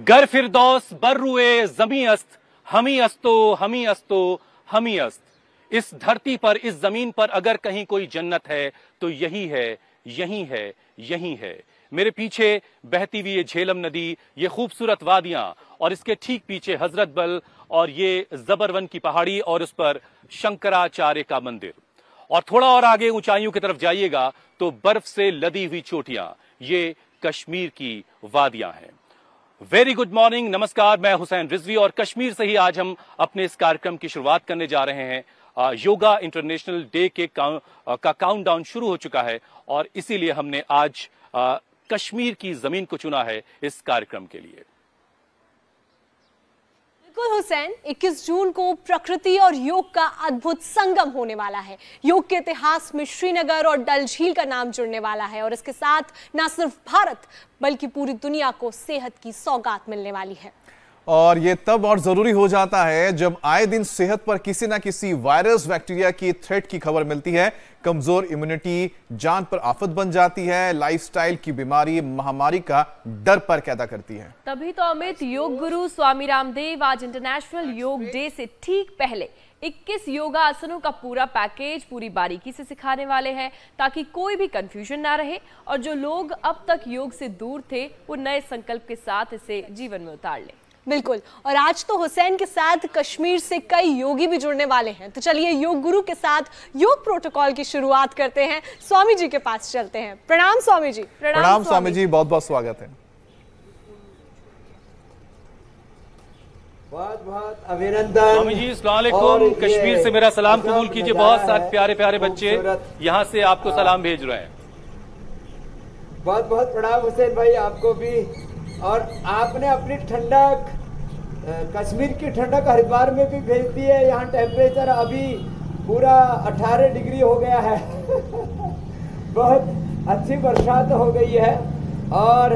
गर फिरदौस बर्रुए जमी अस्त हमी अस्तो हमी अस्तो हमी अस्त। इस धरती पर, इस जमीन पर अगर कहीं कोई जन्नत है तो यही है, यही है, यही है। मेरे पीछे बहती हुई ये झेलम नदी, ये खूबसूरत वादियां और इसके ठीक पीछे हजरत बल और ये जबरवन की पहाड़ी और उस पर शंकराचार्य का मंदिर। और थोड़ा और आगे ऊंचाइयों की तरफ जाइएगा तो बर्फ से लदी हुई चोटियां, ये कश्मीर की वादियां हैं। वेरी गुड मॉर्निंग, नमस्कार। मैं हुसैन रिजवी और कश्मीर से ही आज हम अपने इस कार्यक्रम की शुरुआत करने जा रहे हैं। योगा इंटरनेशनल डे के का काउंटडाउन शुरू हो चुका है और इसीलिए हमने आज कश्मीर की जमीन को चुना है इस कार्यक्रम के लिए। बिल्कुल हुसैन, 21 जून को प्रकृति और योग का अद्भुत संगम होने वाला है। योग के इतिहास में श्रीनगर और डल झील का नाम जुड़ने वाला है और इसके साथ न सिर्फ भारत बल्कि पूरी दुनिया को सेहत की सौगात मिलने वाली है। और ये तब और जरूरी हो जाता है जब आए दिन सेहत पर किसी ना किसी वायरस बैक्टीरिया की थ्रेट की खबर मिलती है। कमजोर इम्यूनिटी जान पर आफत बन जाती है, लाइफस्टाइल की बीमारी महामारी का डर पर पैदा करती है। तभी तो अमित, योग गुरु स्वामी रामदेव आज इंटरनेशनल योग डे से ठीक पहले 21 योगा आसनों का पूरा पैकेज पूरी बारीकी से सिखाने वाले हैं ताकि कोई भी कंफ्यूजन ना रहे और जो लोग अब तक योग से दूर थे वो नए संकल्प के साथ इसे जीवन में उतार लें। बिल्कुल, और आज तो हुसैन के साथ कश्मीर से कई योगी भी जुड़ने वाले हैं। तो चलिए योग गुरु के साथ योग प्रोटोकॉल की शुरुआत करते हैं। स्वामी जी के पास चलते हैं। प्रणाम स्वामी जी। प्रणाम स्वामी जी, बहुत बहुत स्वागत है। बहुत बहुत अभिनंदन स्वामी जी, अस्सलाम वालेकुम। कश्मीर से मेरा सलाम कबूल कीजिए। बहुत सारे प्यारे प्यारे बच्चे यहाँ से आपको सलाम भेज रहे हैं। बहुत बहुत प्रणाम हुसैन भाई, आपको भी। और आपने अपनी ठंडक, कश्मीर की ठंडक हरिद्वार में भी भेज दी है। यहाँ टेम्परेचर अभी पूरा 18 डिग्री हो गया है। बहुत अच्छी बरसात हो गई है और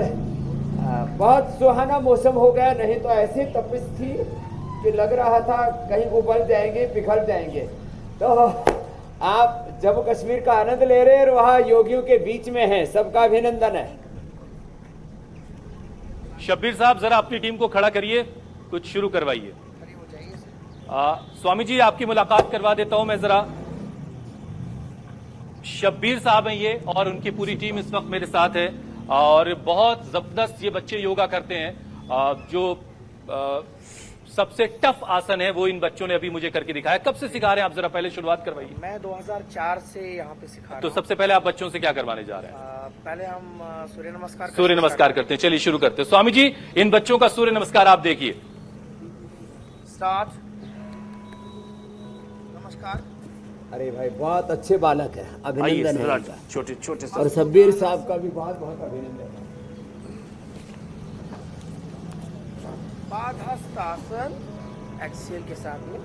बहुत सुहाना मौसम हो गया। नहीं तो ऐसी तपिश थी कि लग रहा था कहीं उबल जाएंगे, पिघल जाएंगे। तो आप जम्मू कश्मीर का आनंद ले रहे हैं और वहाँ योगियों के बीच में हैं, सबका अभिनंदन है। शब्बीर साहब, जरा अपनी टीम को खड़ा करिए, कुछ शुरू करवाइए। स्वामी जी, आपकी मुलाकात करवा देता हूं मैं जरा। शब्बीर साहब हैं ये और उनकी पूरी टीम इस वक्त मेरे साथ है और बहुत जबरदस्त ये बच्चे योगा करते हैं। जो सबसे टफ आसन है वो इन बच्चों ने अभी मुझे करके दिखाया। कब से सिखा रहे हैं आप, जरा पहले शुरुआत करवाइए। मैं 2004 से यहाँ पे सिखा रहा हूँ। तो सबसे पहले आप बच्चों से क्या करवाने जा रहे हैं? पहले हम सूर्य नमस्कार करते हैं। चलिए शुरू करते हैं। स्वामी जी, इन बच्चों का सूर्य नमस्कार आप देखिए। स्टार्ट। नमस्कार। अरे भाई, बहुत अच्छे बालक है, अभिनंदन है। छोटे छोटे और शब्बीर साहब का भी बहुत बहुत अभिनंदन है। पादहस्तासन एक्सेल के साथ में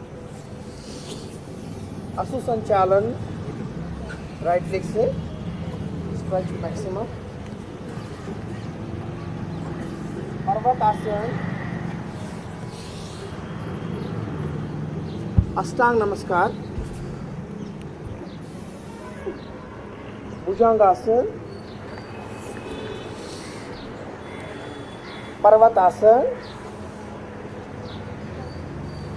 असु संचालन राइट लेग से स्ट्रेच मैक्सिमम। पर्वतासन, अष्टांग नमस्कार, भुजंगासन, पर्वतासन,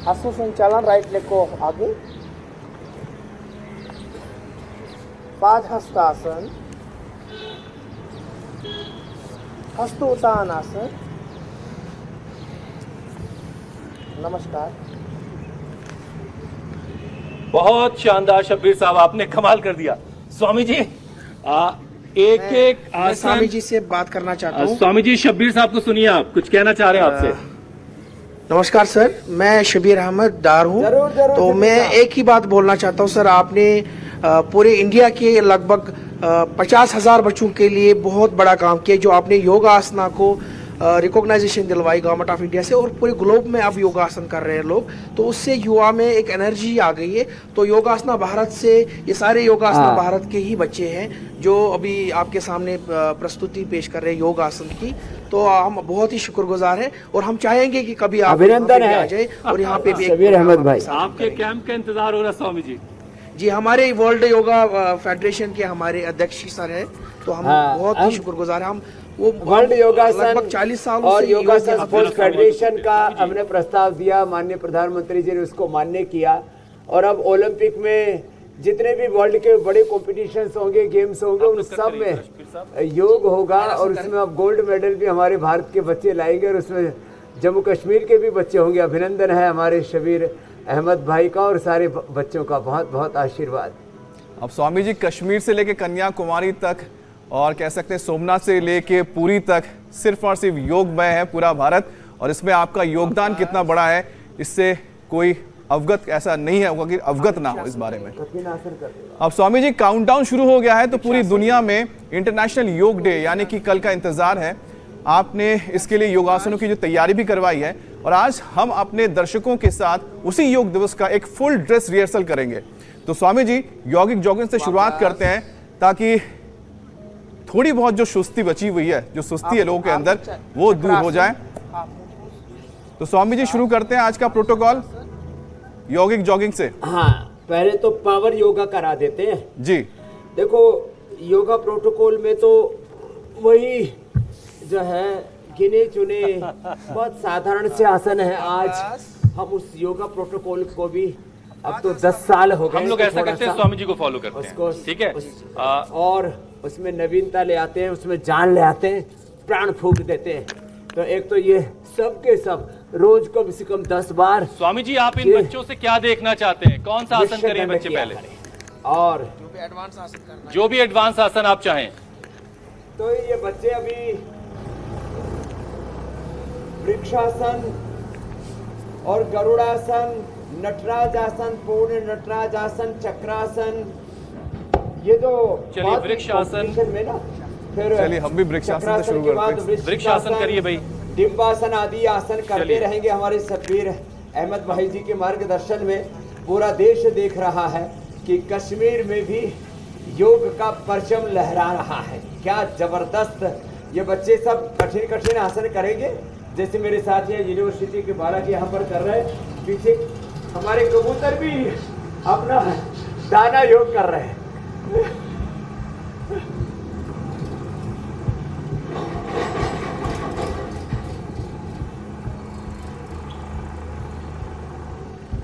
असु संचालन राइट लेग को आगे, पादहस्तासन, हस्तोत्तानासन। नमस्कार। बहुत शानदार शब्बीर साहब, आपने कमाल कर दिया। स्वामी जी, एक स्वामी जी से बात करना चाहता हूँ। स्वामी जी, शब्बीर साहब को सुनिए, आप कुछ कहना चाह रहे हैं आपसे। नमस्कार सर, मैं शबीर अहमद डार हूँ। तो मैं एक ही बात बोलना चाहता हूँ सर, आपने पूरे इंडिया के लगभग 50,000 बच्चों के लिए बहुत बड़ा काम किया। जो आपने योगा आसना को रिकॉग्नाइजेशन दिलवाई गवर्नमेंट ऑफ इंडिया से और पूरे ग्लोब में अब योगासन कर रहे हैं लोग, तो उससे युवा में एक एनर्जी आ गई है। तो योगासना भारत से, ये सारे योगासना भारत के ही बच्चे हैं जो अभी आपके सामने प्रस्तुति पेश कर रहे हैं योगासन की। तो हम बहुत ही शुक्रगुजार हैं और हम चाहेंगे कि कभी आप अभिनंदन है आ जाए और यहाँ पे भी शबीर अहमद भाई, आपके कैंप का इंतजार हो रहा है। स्वामी जी जी, हमारे वर्ल्ड योगा फेडरेशन के हमारे अध्यक्ष सर हैं, तो हम बहुत ही शुक्रगुजार हैं। हम वो वर्ल्ड योगासन लगभग 40 सालों और से योगासन स्पोर्ट्स फेडरेशन का हमने प्रस्ताव दिया, माननीय प्रधानमंत्री जी ने उसको मान्य किया। और अब ओलंपिक में जितने भी वर्ल्ड के बड़े कॉम्पिटिशन्स होंगे, गेम्स होंगे, उन सब में योग होगा। और उसमें अब गोल्ड मेडल भी हमारे भारत के बच्चे लाएंगे और उसमें जम्मू कश्मीर के भी बच्चे होंगे। अभिनंदन है हमारे शबीर अहमद भाई का और सारे बच्चों का, बहुत बहुत आशीर्वाद। अब स्वामी जी कश्मीर से लेके कन्याकुमारी तक और कह सकते हैं सोमनाथ से लेके पुरी तक सिर्फ और सिर्फ योगमय है पूरा भारत, और इसमें आपका योगदान कितना बड़ा है इससे कोई अवगत ऐसा नहीं है होगा कि अवगत ना हो इस बारे में। अब स्वामी जी काउंटडाउन शुरू हो गया है तो पूरी दुनिया में इंटरनेशनल योग डे यानी कि कल का इंतजार है। आपने इसके लिए योगासनों की जो तैयारी भी करवाई है और आज हम अपने दर्शकों के साथ उसी योग दिवस का एक फुल ड्रेस रिहर्सल करेंगे। तो स्वामी जी यौगिक जॉगिंग से शुरुआत करते हैं ताकि थोड़ी बहुत जो सुस्ती बची हुई है, जो सुस्ती है लोगों के अंदर, वो दूर हो जाए। तो स्वामी जी शुरू करते हैं आज का प्रोटोकॉल यौगिक जॉगिंग से। हाँ, पहले तो पावर योगा करा देते हैं जी। देखो योगा प्रोटोकॉल में तो वही जो है गिने चुने बहुत साधारण से आसन है। आज हम उस योगा प्रोटोकॉल को भी, अब तो 10 साल हो गए, हम लोग ऐसा करते हैं, स्वामी जी को फॉलो करते हैं, ठीक है। और उसमें नवीनता ले आते हैं, उसमें जान ले आते हैं, प्राण फूंक देते हैं। तो एक तो ये सब के सब रोज कम से कम 10 बार। स्वामी जी आप इन बच्चों से क्या देखना चाहते हैं, कौन सा आसन करें बच्चे पहले, और जो भी एडवांस आसन आप चाहें। तो ये बच्चे अभी वृक्षासन और गरुड़ासन, नटराज आसन, पूर्ण नटराज आसन, चक्रासन, ये तो चलिए वृक्षासन में ना, फिर चलिए हम भी वृक्षासन से शुरू करते हैं। वृक्षासन करिए भाई, डिम्बासन आदि आसन करते रहेंगे। हमारे शब्बीर अहमद भाई जी के मार्गदर्शन में पूरा देश देख रहा है कि कश्मीर में भी योग का परचम लहरा रहा है। क्या जबरदस्त ये बच्चे सब कठिन कठिन आसन करेंगे, जैसे मेरे साथी यूनिवर्सिटी के बालक यहाँ पर कर रहे हैं। पीछे हमारे कबूतर भी अपना दाना योग कर रहे हैं।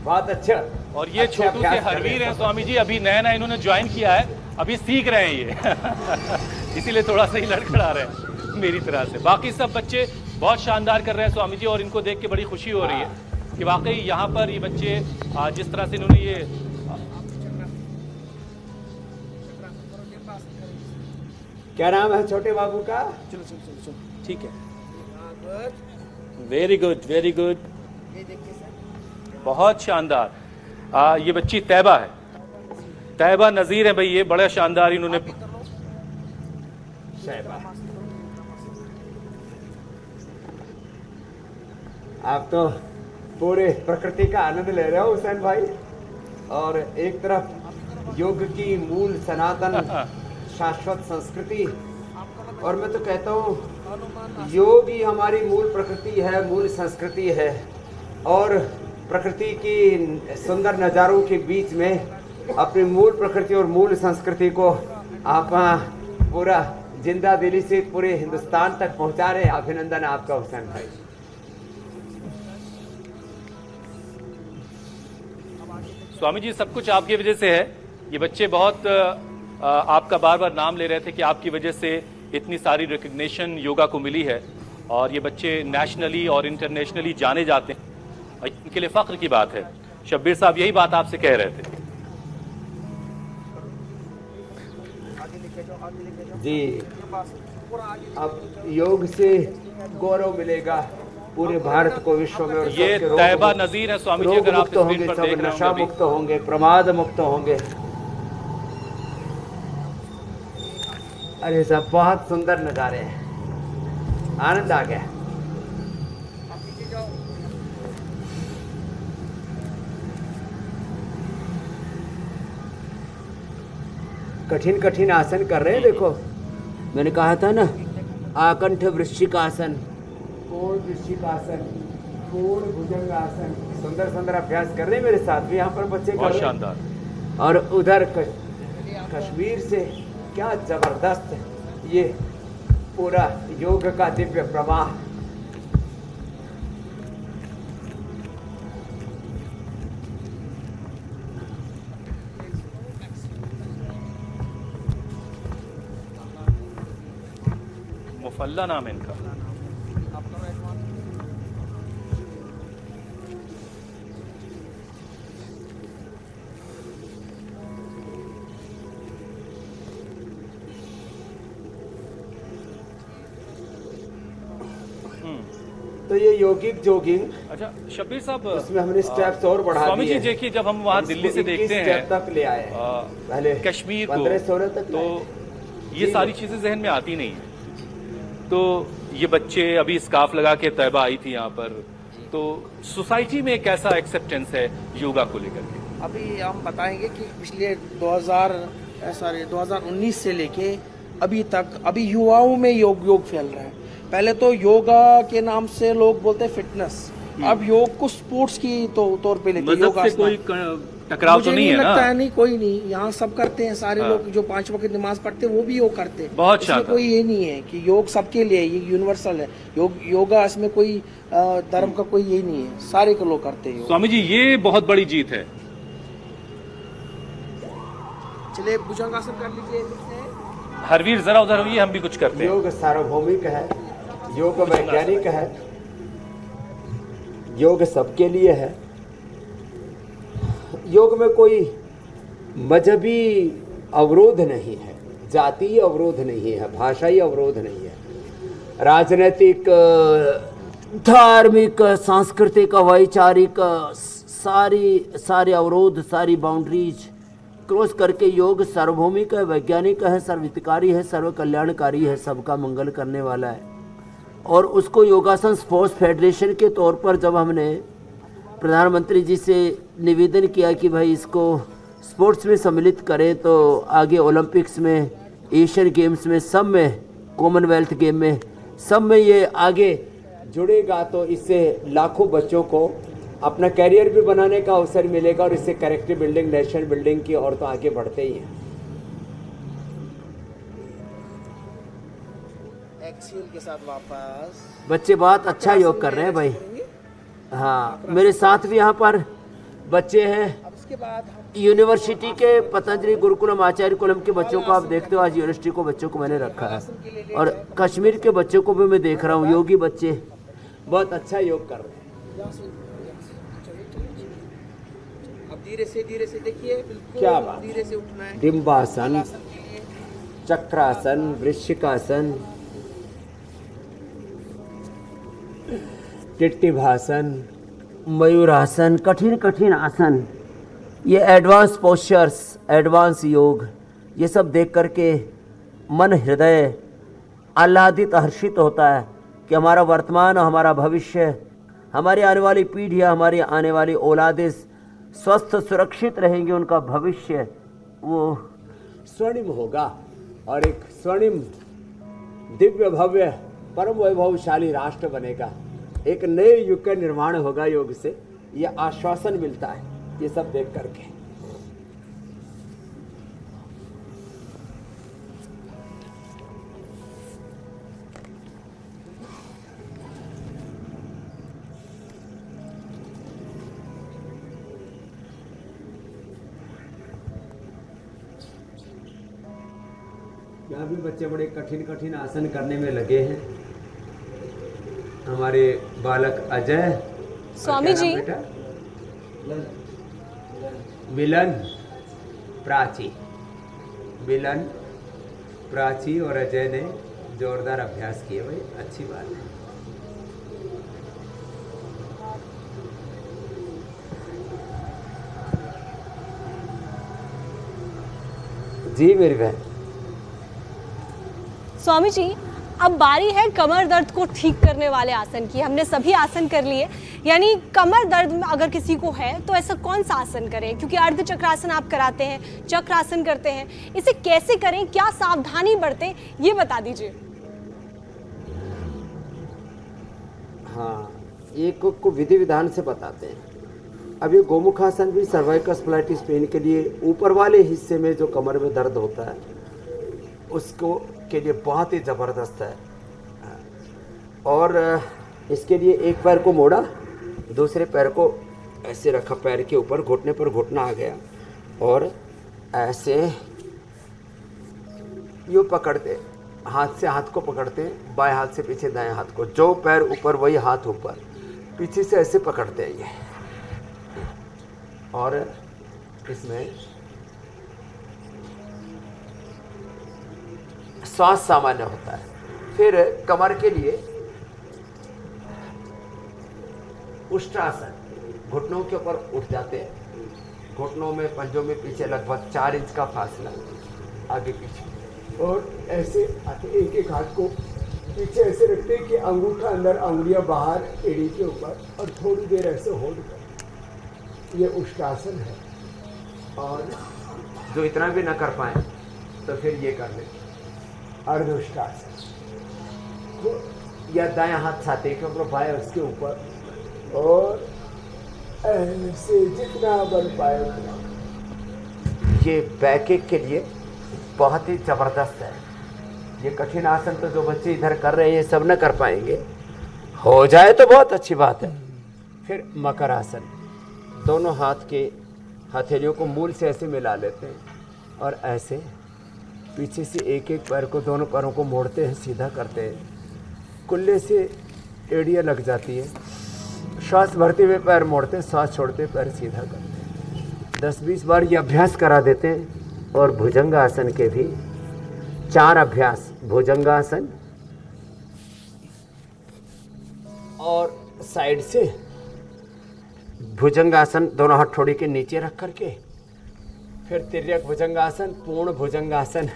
बहुत अच्छा। और ये अच्छा छोटू से हरवीर हैं स्वामी जी, अभी नया नया इन्होंने ज्वाइन किया है, अभी सीख रहे हैं ये इसीलिए थोड़ा सा ही लड़खड़ा रहे हैं मेरी तरह से। बाकी सब बच्चे बहुत शानदार कर रहे हैं स्वामी जी, और इनको देख के बड़ी खुशी हो रही है कि वाकई यहाँ पर ये बच्चे जिस तरह से इन्होंने ये क्या नाम है छोटे बाबू का? चलो ठीक है, वेरी गुड वेरी गुड, बहुत शानदार। ये बच्ची तैबा है, तैबा नजीर है भाई, ये बड़ा शानदार इन्होंने। आप तो पूरे प्रकृति का आनंद ले रहे हो हुसैन भाई, और एक तरफ योग की मूल सनातन शाश्वत संस्कृति, और मैं तो कहता हूँ योग ही हमारी मूल प्रकृति है, मूल संस्कृति है। और प्रकृति की सुंदर नज़ारों के बीच में अपनी मूल प्रकृति और मूल संस्कृति को आप पूरा जिंदा दिली से पूरे हिंदुस्तान तक पहुंचा रहे हैं। अभिनंदन आपका हुसैन भाई। स्वामी जी सब कुछ आपकी वजह से है। ये बच्चे बहुत आपका बार बार नाम ले रहे थे कि आपकी वजह से इतनी सारी रिकग्निशन योगा को मिली है, और ये बच्चे नेशनली और इंटरनेशनली जाने जाते हैं, इनके लिए फख्र की बात है। शब्बीर साहब यही बात आपसे कह रहे थे। जी, अब योग से गौरव मिलेगा पूरे भारत को, विश्व में। और ये तैबा नजीर है स्वामी जी, अगर आप स्क्रीन पर देख रहे नशा मुक्त होंगे, प्रमाद मुक्त होंगे। अरे सब बहुत सुंदर नजारे हैं, आनंद आ गया। कठिन कठिन आसन कर रहे हैं। देखो मैंने कहा था ना, आकंठ वृश्चिक आसन, पूर्ण वृश्चिक आसन, पूर्ण भुजंग आसन, सुंदर सुंदर अभ्यास कर रहे हैं मेरे साथ भी यहाँ पर बच्चे कर रहे हैं। और उधर कश्मीर से क्या जबरदस्त ये पूरा योग का दिव्य प्रवाह। मुफल्ला नाम है इनका। तो ये योगिक जॉगिंग। अच्छा शब्बीर साहब, उसमें हमने स्टेप्स और बढ़ा दिए। स्वामी जी देखिए, जब हम वहाँ दिल्ली से देखते हैं तक ले आए पहले कश्मीर को, 15-16 तक, तो ये सारी चीजें जहन में आती नहीं है। तो ये बच्चे अभी स्कार्फ लगा के तैयबा आई थी यहाँ पर, तो सोसाइटी में कैसा एक्सेप्टेंस है योगा को लेकर के? अभी हम बताएंगे कि पिछले 2019 से लेके अभी तक अभी युवाओं में योग फैल रहा है। पहले तो योगा के नाम से लोग बोलते हैं फिटनेस, अब योग को स्पोर्ट्स की तौर पे लेते हैं। योगा से कोई टकराव तो नहीं है ना? लगता है नहीं, कोई नहीं, यहाँ सब करते हैं सारे लोग जो 5 वक्त नमाज पढ़ते हैं वो भी योग करते हैं। बहुत इसमें कोई ये नहीं है कि योग सबके लिए, ये यूनिवर्सल है योगा, इसमें कोई धर्म का कोई ये नहीं है, सारे को लोग करते हैं। स्वामी जी ये बहुत बड़ी जीत है। चलिए भुजंगासन कर लीजिए। हरवीर जरा उधर होइए, हम भी कुछ करते हैं। योग सार्वभौमिक है, योग वैज्ञानिक है, योग सबके लिए है। योग में कोई मजहबी अवरोध नहीं है, जातीय अवरोध नहीं है, भाषाई अवरोध नहीं है, राजनीतिक, धार्मिक, सांस्कृतिक, वैचारिक सारे अवरोध, सारी बाउंड्रीज क्रॉस करके योग सार्वभौमिक है, वैज्ञानिक है, सर्वहितकारी है, सर्व कल्याणकारी है, सबका मंगल करने वाला है। और उसको योगासन स्पोर्ट्स फेडरेशन के तौर पर जब हमने प्रधानमंत्री जी से निवेदन किया कि भाई इसको स्पोर्ट्स में सम्मिलित करें, तो आगे ओलंपिक्स में, एशियन गेम्स में, सब में, कॉमनवेल्थ गेम में, सब में ये आगे जुड़ेगा, तो इससे लाखों बच्चों को अपना कैरियर भी बनाने का अवसर मिलेगा और इससे कैरेक्टर बिल्डिंग, नेशन बिल्डिंग की ओर तो आगे बढ़ते ही हैं। एक्सेल के साथ वापस बच्चे बहुत अच्छा योग कर रहे हैं भाई। हाँ, मेरे साथ भी यहाँ पर बच्चे हैं। अब इसके बाद यूनिवर्सिटी के पतंजलि गुरुकुलम आचार्य कुलम के बच्चों को आप देखते हो, आज यूनिवर्सिटी को बच्चों को मैंने रखा है, और कश्मीर के बच्चों को भी मैं देख रहा हूँ, योगी बच्चे बहुत अच्छा योग कर रहे हैं। अब धीरे से देखिए, बिल्कुल क्या बात, धीरे से उठना है। डिम्बासन, चक्रासन, वृश्चिकासन, टिट्टिभासन, मयूरासन, कठिन आसन, ये एडवांस पोस्चर्स, एडवांस योग, ये सब देख करके मन हृदय आह्लादित हर्षित होता है कि हमारा वर्तमान और हमारा भविष्य, हमारी आने वाली पीढ़ियाँ, हमारी आने वाली औलादें स्वस्थ सुरक्षित रहेंगे, उनका भविष्य वो स्वर्णिम होगा और एक स्वर्णिम दिव्य भव्य परम वैभवशाली राष्ट्र बनेगा। एक नए युग का निर्माण होगा योग से, ये आश्वासन मिलता है ये सब देख करके। यहाँ भी बच्चे बड़े कठिन आसन करने में लगे हैं। हमारे बालक अजय, स्वामी जी, मिलन, प्राची और अजय ने जोरदार अभ्यास किए भाई, अच्छी बात है। जी मेरी बहन। स्वामी जी, अब बारी है कमर दर्द को ठीक करने वाले आसन की। हमने सभी आसन कर लिए, यानी कमर दर्द में अगर किसी को है तो ऐसा कौन सा आसन करें? क्योंकि अर्ध चक्रासन आप कराते हैं, चक्रासन करते हैं, इसे कैसे करें, क्या सावधानी बरतें, ये बता दीजिए। हाँ, एक को विधि विधान से बताते हैं। अब ये गोमुखासन भी सर्वाइकल स्प्लाइटिस पेन के लिए ऊपर वाले हिस्से में जो कमर में दर्द होता है उसको के लिए बहुत ही ज़बरदस्त है। और इसके लिए एक पैर को मोड़ा, दूसरे पैर को ऐसे रखा पैर के ऊपर, घुटने पर घुटना आ गया और ऐसे यूँ पकड़ते, हाथ से हाथ को पकड़ते, बाएं हाथ से पीछे दाएं हाथ को, जो पैर ऊपर वही हाथ ऊपर, पीछे से ऐसे पकड़ते हैं ये। और इसमें श्वास सामान्य होता है। फिर कमर के लिए उष्ट्रासन, घुटनों के ऊपर उठ जाते हैं, घुटनों में पंजों में पीछे लगभग 4 इंच का फासला आगे पीछे, और ऐसे आते, एक एक हाथ को पीछे ऐसे रखते हैं कि अंगूठा अंदर, अंगुलियां बाहर एड़ी के ऊपर, और थोड़ी देर ऐसे होल्ड कर। ये उष्ट्रासन है। और जो इतना भी ना कर पाए तो फिर ये कर ले अर्ध उष्ट्रासन, या दायां हाथ छाती के ऊपर, बाएं उसके ऊपर, और ऐसे जितना बन पाए उतना। ये बैक एक के लिए बहुत ही ज़बरदस्त है। ये कठिन आसन तो जो बच्चे इधर कर रहे हैं ये सब न कर पाएंगे, हो जाए तो बहुत अच्छी बात है। फिर मकर आसन, दोनों हाथ के हथेलियों को मूल से ऐसे मिला लेते हैं और ऐसे पीछे से एक एक पैर को, दोनों पैरों को मोड़ते हैं, सीधा करते हैं, कुल्ले से एड़ियाँ लग जाती है, श्वास भरते हुए पैर मोड़ते हैं, श्वास छोड़ते पैर सीधा करते हैं। 10-20 बार ये अभ्यास करा देते हैं। और भुजंगासन के भी 4 अभ्यास, भुजंगासन और साइड से भुजंगासन, दोनों हाथ ठोड़ी के नीचे रख करके, फिर तिर्यक भुजंगासन, पूर्ण भुजंगासन,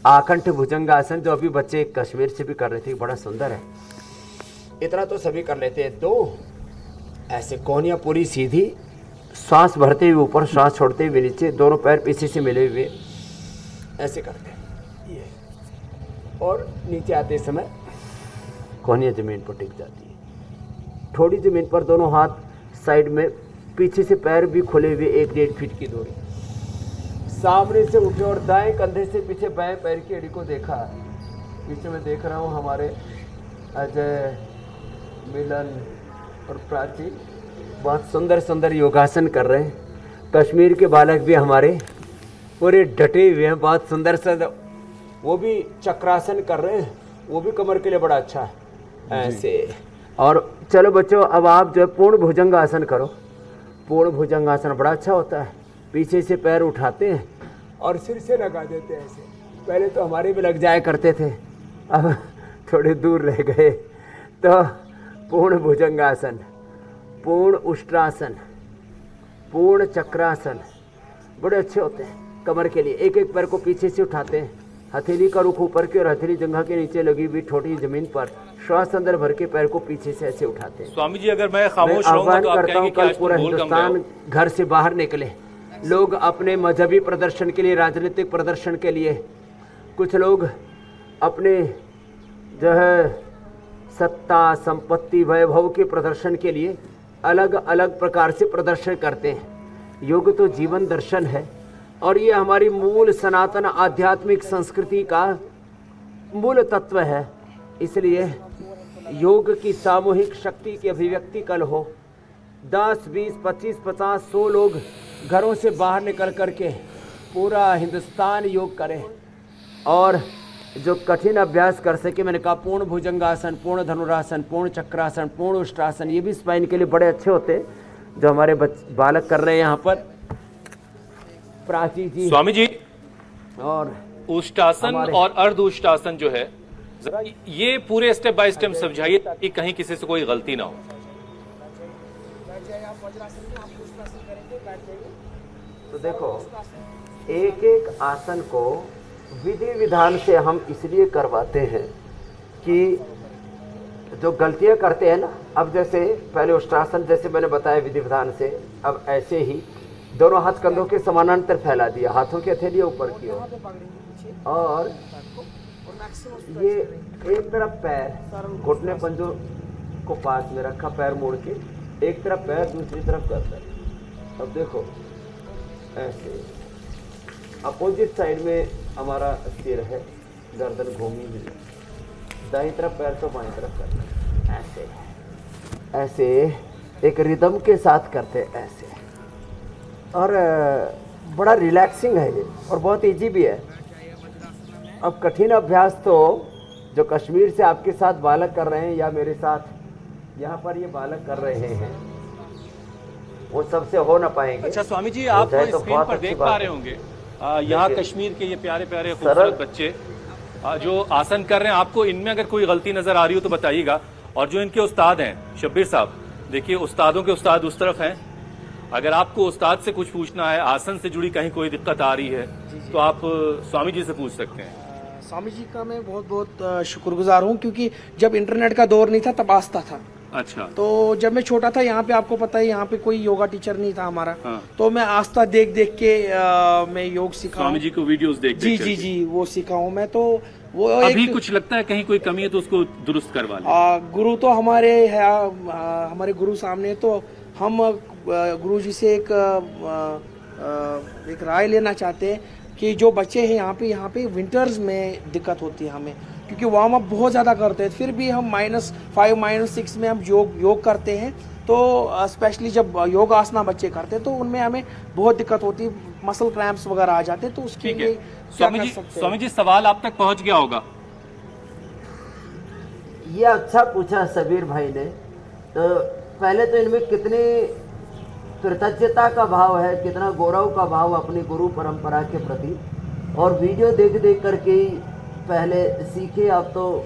आकंठ भुजंगासन, जो अभी बच्चे कश्मीर से भी कर रहे थे, बड़ा सुंदर है। इतना तो सभी कर लेते हैं। 2 ऐसे कोहनियाँ पूरी सीधी, श्वास भरते हुए ऊपर, श्वास छोड़ते हुए नीचे, दोनों पैर पीछे से मिले हुए ऐसे करते हैं ये, और नीचे आते समय कोहनियाँ जमीन पर टिक जाती है, थोड़ी जमीन पर, दोनों हाथ साइड में, पीछे से पैर भी खुले हुए, 1-1.5 फीट की दूरी। सामने से उठे और दाएं कंधे से पीछे बाएं पैर की एड़ी को देखा। पीछे मैं देख रहा हूँ हमारे अजय, मिलन और प्राची बहुत सुंदर सुंदर योगासन कर रहे हैं। कश्मीर के बालक भी हमारे पूरे डटे हुए हैं, बहुत सुंदर सुंदर, वो भी चक्रासन कर रहे हैं, वो भी कमर के लिए बड़ा अच्छा है ऐसे। और चलो बच्चों, अब आप जो है पूर्ण भुजंगासन करो। पूर्ण भुजंगासन बड़ा अच्छा होता है। पीछे से पैर उठाते हैं और सिर से लगा देते हैं ऐसे। पहले तो हमारे भी लग जाया करते थे, अब थोड़े दूर रह गए। तो पूर्ण भुजंगासन, पूर्ण उष्ट्रासन, पूर्ण चक्रासन बड़े अच्छे होते हैं कमर के लिए। एक एक पैर को पीछे से उठाते हैं, हथेली का रुख ऊपर की और हथेली जंघा के नीचे लगी हुई छोटी जमीन पर, श्वास अंदर भर के पैर को पीछे से ऐसे उठाते हैं। स्वामी जी, अगर मैं खामोश रहूंगा तो आप कहेंगे कि आज पूरा हिंदुस्तान घर से बाहर निकले, लोग अपने मजहबी प्रदर्शन के लिए, राजनीतिक प्रदर्शन के लिए, कुछ लोग अपने जो है सत्ता, संपत्ति, वैभव के प्रदर्शन के लिए अलग अलग प्रकार से प्रदर्शन करते हैं। योग तो जीवन दर्शन है और ये हमारी मूल सनातन आध्यात्मिक संस्कृति का मूल तत्व है। इसलिए योग की सामूहिक शक्ति की अभिव्यक्ति कल हो। 10, 20, 25, 50, 100 लोग घरों से बाहर निकल कर के पूरा हिंदुस्तान योग करें और जो कठिन अभ्यास कर सके। मैंने कहा पूर्ण भुजंगासन, पूर्ण धनुरासन, पूर्ण चक्रासन, पूर्ण उष्ट्रासन, ये भी स्पाइन के लिए बड़े अच्छे होते हैं जो हमारे बालक कर रहे हैं यहाँ पर, प्राची जी, स्वामी जी। और उष्ट्रासन और अर्ध उष्ट्रासन जो है, जरा ये पूरे स्टेप बाय स्टेप समझाइए ताकि कहीं किसी से कोई गलती ना हो। तो देखो, एक एक आसन को विधि विधान से हम इसलिए करवाते हैं कि जो गलतियां करते हैं ना, अब जैसे पहले उष्ट्रासन जैसे मैंने बताया विधि विधान से, अब ऐसे ही दोनों हाथ कंधों के समानांतर फैला दिया, हाथों की हथेलियां ऊपर की ओर, और ये एक तरफ पैर घुटने पंजों को पास में रखा, पैर मोड़ के एक तरफ पैर दूसरी तरफ करता है। अब देखो ऐसे अपोजिट साइड में हमारा सिर है, गर्दन घूमी हुई, दाईं तरफ पैर को बाईं तरफ करना, ऐसे ऐसे एक रिदम के साथ करते ऐसे। और बड़ा रिलैक्सिंग है ये और बहुत इजी भी है। अब कठिन अभ्यास तो जो कश्मीर से आपके साथ बालक कर रहे हैं या मेरे साथ यहाँ पर ये बालक कर रहे हैं, वो सबसे हो ना पाएंगे। अच्छा स्वामी जी, आप तो स्क्रीन पर देख पा रहे होंगे यहाँ कश्मीर के ये प्यारे प्यारे खूबसूरत बच्चे जो आसन कर रहे हैं। आपको इनमें अगर कोई गलती नजर आ रही हो तो बताइएगा। और जो इनके उस्ताद हैं शब्बीर साहब, देखिए उस्तादों के उस्ताद उस तरफ हैं। अगर आपको उस्ताद से कुछ पूछना है, आसन से जुड़ी कहीं कोई दिक्कत आ रही है तो आप स्वामी जी से पूछ सकते हैं। स्वामी जी का मैं बहुत बहुत शुक्रगुजार हूँ, क्योंकि जब इंटरनेट का दौर नहीं था तब आस्था था। अच्छा। तो जब मैं छोटा था यहाँ पे, आपको पता है यहाँ पे कोई योगा टीचर नहीं था हमारा। हाँ। तो मैं आस्था देख देख के मैं योग सीखा। स्वामी जी को वीडियोस देख जी जी जी वो सीखा हूँ मैं। तो वो अभी कुछ लगता है कहीं कोई कमी है तो उसको दुरुस्त करवा लें। गुरु तो हमारे है, हमारे गुरु सामने। तो हम गुरु जी से एक राय लेना चाहते हैं कि जो बच्चे हैं यहाँ पे विंटर्स में दिक्कत होती है हमें, क्योंकि वार्म अप बहुत ज़्यादा करते हैं। फिर भी हम -5 -6 में हम योग करते हैं। तो स्पेशली जब योग आसना बच्चे करते हैं तो उनमें हमें बहुत दिक्कत होती है, मसल क्रैम्प्स वगैरह आ जाते हैं। तो उसके लिए स्वामी जी सवाल आप तक पहुंच गया होगा। ये अच्छा पूछा शबीर भाई ने। तो पहले तो इनमें कितनी कृतज्ञता का भाव है, कितना गौरव का भाव अपनी गुरु परंपरा के प्रति। और वीडियो देख देख करके ही पहले सीखे, अब तो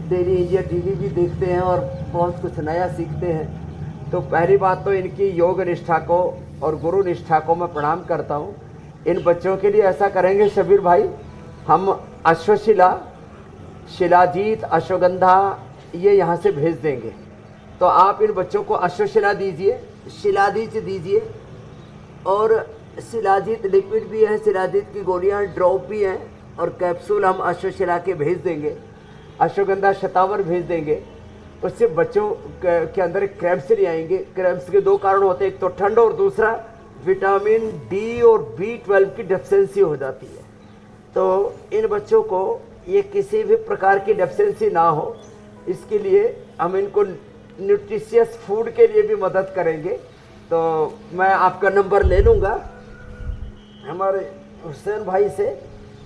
डेली इंडिया टीवी भी देखते हैं और बहुत कुछ नया सीखते हैं। तो पहली बात तो इनकी योग निष्ठा को और गुरु निष्ठा को मैं प्रणाम करता हूँ। इन बच्चों के लिए ऐसा करेंगे शबीर भाई, हम अश्वशिला, शिलाजीत, अश्वगंधा ये यहाँ से भेज देंगे। तो आप इन बच्चों को अश्वशिला दीजिए, शिलाजीत दीजिए, और शिलाजीत लिक्विड भी है, शिलाजीत की गोलियाँ ड्रॉप भी हैं, और कैप्सूल हम अश्वशिला के भेज देंगे, अश्वगंधा शतावर भेज देंगे। उससे बच्चों के अंदर क्रैम्प्स नहीं आएंगे। क्रैम्प्स के 2 कारण होते हैं, एक तो ठंड और दूसरा विटामिन डी और B12 की डेफिशिएंसी हो जाती है। तो इन बच्चों को ये किसी भी प्रकार की डेफिशिएंसी ना हो, इसके लिए हम इनको न्यूट्रिशियस फूड के लिए भी मदद करेंगे। तो मैं आपका नंबर ले लूँगा हमारे हुसैन भाई से,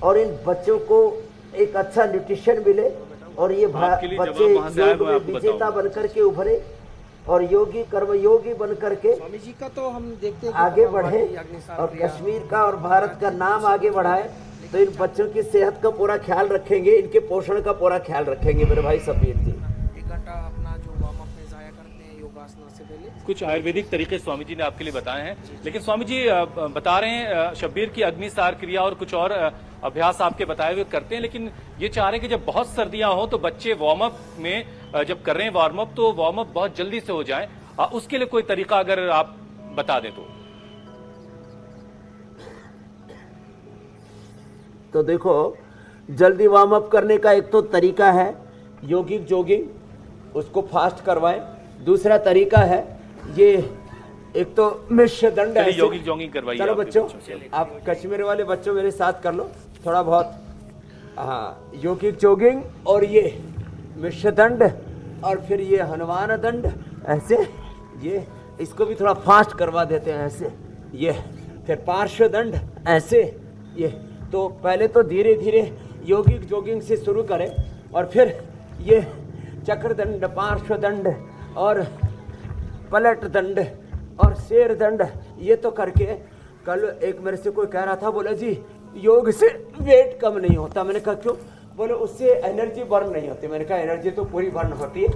और इन बच्चों को एक अच्छा न्यूट्रिशन मिले और ये बच्चे योग में विजेता बनकर के उभरे और योगी कर्मयोगी बन करके स्वामी जी का तो हम देखते हैं आगे बढ़े और कश्मीर का और भारत का नाम आगे बढ़ाए। तो इन बच्चों की सेहत का पूरा ख्याल रखेंगे, इनके पोषण का पूरा ख्याल रखेंगे मेरे भाई शबीर जी। 1 घंटा अपना जो वार्म अप में जाया करते हैं योगासना से पहले। कुछ आयुर्वेदिक तरीके स्वामी जी ने आपके लिए बताए हैं, लेकिन स्वामी जी बता रहे हैं शब्बीर की अग्निसार क्रिया और कुछ और अभ्यास आपके बताए हुए करते हैं, लेकिन ये चाह रहे हैं कि जब बहुत सर्दियां हो तो बच्चे वार्म अप में जब कर रहे हैं वार्म अप तो वार्म अप बहुत जल्दी से हो जाए, उसके लिए कोई तरीका अगर आप बता दें तो देखो, जल्दी वार्म अप करने का एक तो तरीका है योगिक जॉगिंग, उसको फास्ट करवाएं। दूसरा तरीका है ये, एक तो मिश्र दंड है, योगिक जॉगिंग करवाइए। चलो बच्चों, आप कश्मीर वाले बच्चों मेरे साथ कर लो थोड़ा बहुत। हाँ, योगिक जॉगिंग और ये मिश्र दंड और फिर ये हनुमान दंड, ऐसे ये इसको भी थोड़ा फास्ट करवा देते हैं ऐसे, ये फिर पार्श्व दंड ऐसे ये। तो पहले तो धीरे धीरे योगिक जॉगिंग से शुरू करें और फिर ये चक्र दंड, पार्श्व दंड और पलट दंड और शेर दंड, ये तो करके। कल एक मेरे से कोई कह रहा था, बोला जी योग से वेट कम नहीं होता। मैंने कहा क्यों? बोले उससे एनर्जी बर्न नहीं होती। मैंने कहा एनर्जी तो पूरी बर्न होती है।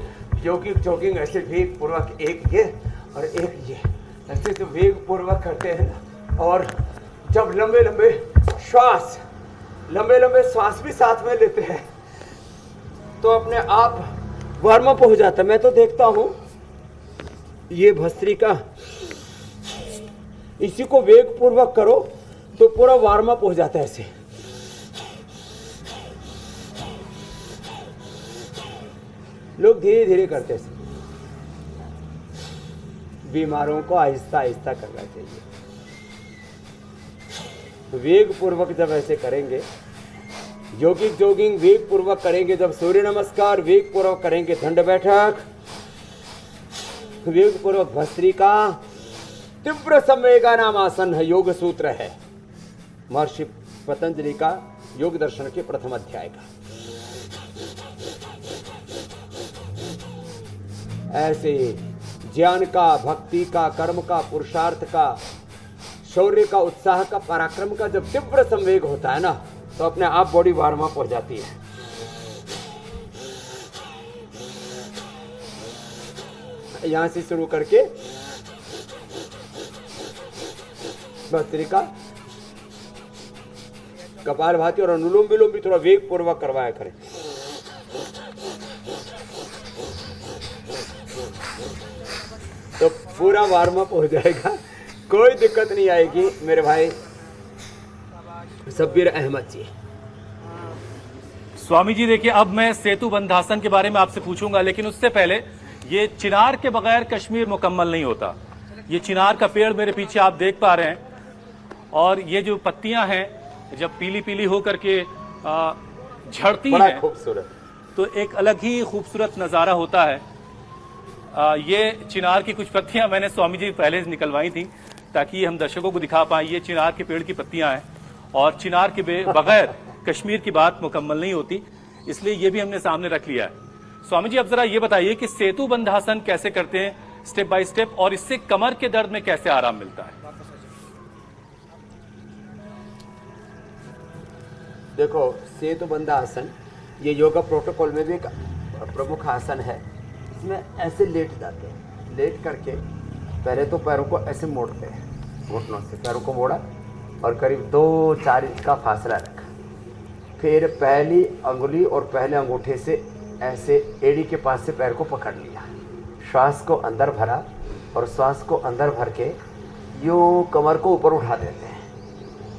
योगिक जॉगिंग ऐसे वेग पूर्वक, एक ये और एक ये, ऐसे तो वेग पूर्वक करते हैं। और जब लंबे लंबे श्वास भी साथ में लेते हैं तो अपने आप वार्म अप हो जाता है। मैं तो देखता हूँ ये भस्त्रिका, इसी को वेग पूर्वक करो तो पूरा वार्म अप हो जाता है ऐसे। लोग धीरे धीरे करते हैं। बीमारों को आहिस्ता आहिस्ता करना चाहिए। वेग पूर्वक जब ऐसे करेंगे योगिक जोगिंग वेग पूर्वक करेंगे जब सूर्य नमस्कार, वेग पूर्वक करेंगे दंड बैठक, वेग पूर्वक भस्त्रिका, तीव्र संवेगा नाम आसन है, योग सूत्र है महर्षि पतंजलि का योग दर्शन के प्रथम अध्याय का। ऐसे ज्ञान का, भक्ति का, कर्म का, पुरुषार्थ का, शौर्य का, उत्साह का, पराक्रम का जब तीव्र संवेग होता है ना, तो अपने आप बॉडी वार्म अप हो जाती है। यहां से शुरू करके भस्त्रिका, कपालभाति और अनुलोम विलोम भी थोड़ा वेग पूर्वक करवाया करें। तो पूरा वार्म अप हो जाएगा, कोई दिक्कत नहीं आएगी मेरे भाई शब्बीर अहमद जी। स्वामी जी देखिए, अब मैं सेतु बंधासन के बारे में आपसे पूछूंगा, लेकिन उससे पहले ये चिनार के बगैर कश्मीर मुकम्मल नहीं होता। ये चिनार का पेड़ मेरे पीछे आप देख पा रहे हैं, और ये जो पत्तियां हैं जब पीली पीली होकर के झड़ती हैं, खूबसूरत, तो एक अलग ही खूबसूरत नज़ारा होता है। ये चिनार की कुछ पत्तियां मैंने स्वामी जी पहले निकलवाई थी ताकि हम दर्शकों को दिखा पाएं। ये चिनार के पेड़ की पत्तियां हैं, और चिनार के बगैर कश्मीर की बात मुकम्मल नहीं होती, इसलिए ये भी हमने सामने रख लिया है। स्वामी जी, अब जरा ये बताइए कि सेतु बंधासन कैसे करते हैं स्टेप बाय स्टेप, और इससे कमर के दर्द में कैसे आराम मिलता है? देखो, सेतु बंधासन ये योगा प्रोटोकॉल में भी एक प्रमुख आसन है। इसमें ऐसे लेट जाते हैं, लेट करके पहले तो पैरों को ऐसे मोड़ते हैं, घुटनों से पैरों को मोड़ा और करीब 2-4 इंच का फासला रखा। फिर पहली अंगुली और पहले अंगूठे से ऐसे एड़ी के पास से पैर को पकड़ लिया, श्वास को अंदर भरा और श्वास को अंदर भर के यूँ कमर को ऊपर उठा देते हैं,